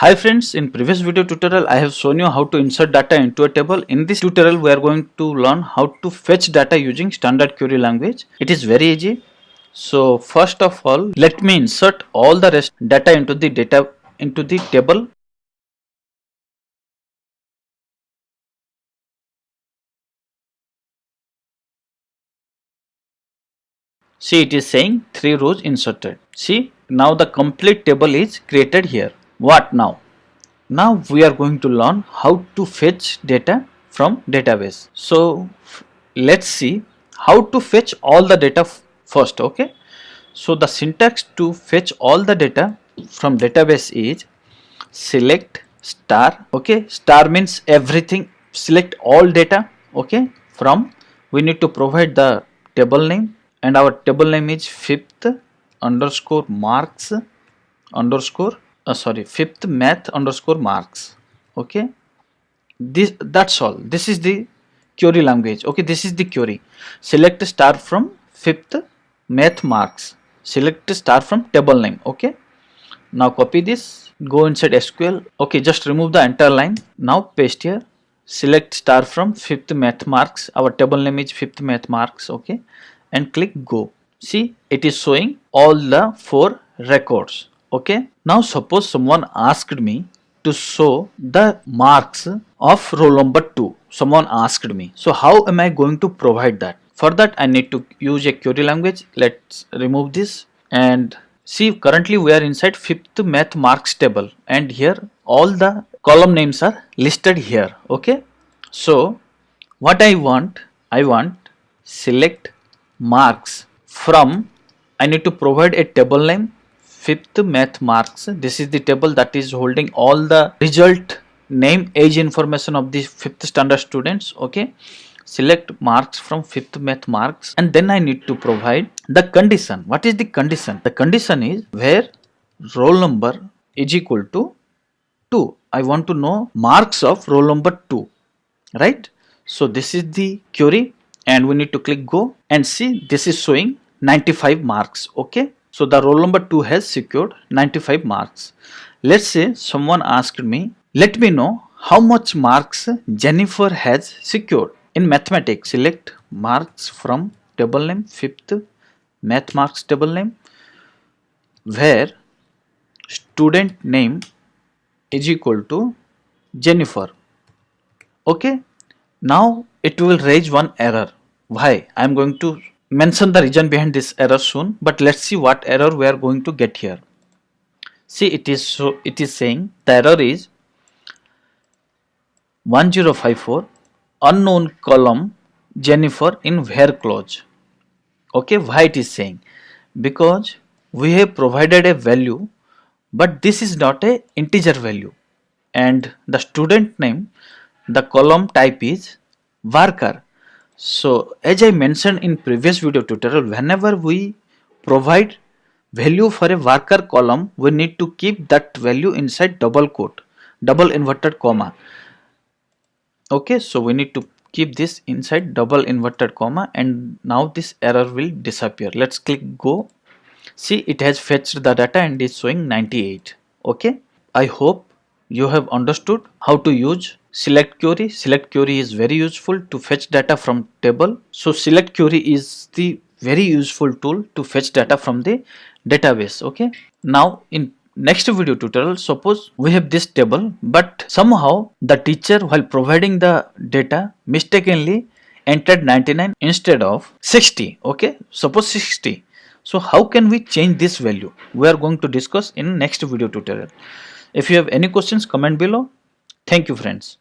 Hi friends, in previous video tutorial I have shown you how to insert data into a table. In this tutorial we are going to learn how to fetch data using standard query language. It is very easy. So first of all, let me insert all the rest data into the table. See, it is saying 3 rows inserted. See, now the complete table is created here. What now? Now we are going to learn how to fetch data from database. So let's see how to fetch all the data first. Okay, so the syntax to fetch all the data from database is select star. Okay, star means everything, select all data. Okay, from we need to provide the table name, and our table name is fifth underscore marks underscore fifth math underscore marks. Okay, that's all. This is the query language. Okay, this is the query. Select star from fifth math marks, select star from table name. Okay, now copy this, go inside SQL. Okay, just remove the entire line. Now paste here, select star from fifth math marks, our table name is fifth math marks. Okay, and click go. See, it is showing all the 4 records. Okay, now suppose someone asked me to show the marks of roll number 2. Someone asked me, so how am I going to provide that? For that I need to use a query language. Let's remove this and see, currently we are inside fifth math marks table, and here all the column names are listed here. Okay, so what I want select marks from, I need to provide a table name fifth math marks. This is the table that is holding all the result, name, age information of the 5th standard students. Okay, select marks from fifth math marks, and then I need to provide the condition. What is the condition? The condition is where roll number is equal to 2. I want to know marks of roll number 2, right? So this is the query, and we need to click go, and see, this is showing 95 marks. Okay, so the roll number 2 has secured 95 marks. Let's say someone asked me, let me know how much marks Jennifer has secured in mathematics. Select marks from table name fifth math marks table name, where student name is equal to Jennifer. Okay, now it will raise one error. Why? I am going to mention the reason behind this error soon, but let's see what error we are going to get here. See, it is saying the error is 1054 unknown column Jennifer in where clause. Okay, why it is saying? Because we have provided a value, but this is not a integer value, and the student name, the column type is varchar. So as I mentioned in previous video tutorial, whenever we provide value for a varchar column, we need to keep that value inside double quote, double inverted comma. Okay, so we need to keep this inside double inverted comma, and now this error will disappear. Let's click go. See, it has fetched the data and is showing 98. Okay, I hope you have understood how to use select query. Select query is very useful to fetch data from table. So select query is the very useful tool to fetch data from the database. Okay, now in next video tutorial, suppose we have this table, but somehow the teacher, while providing the data, mistakenly entered 99 instead of 60. Okay, suppose 60. So how can we change this value? We are going to discuss in next video tutorial. If you have any questions, comment below. Thank you friends.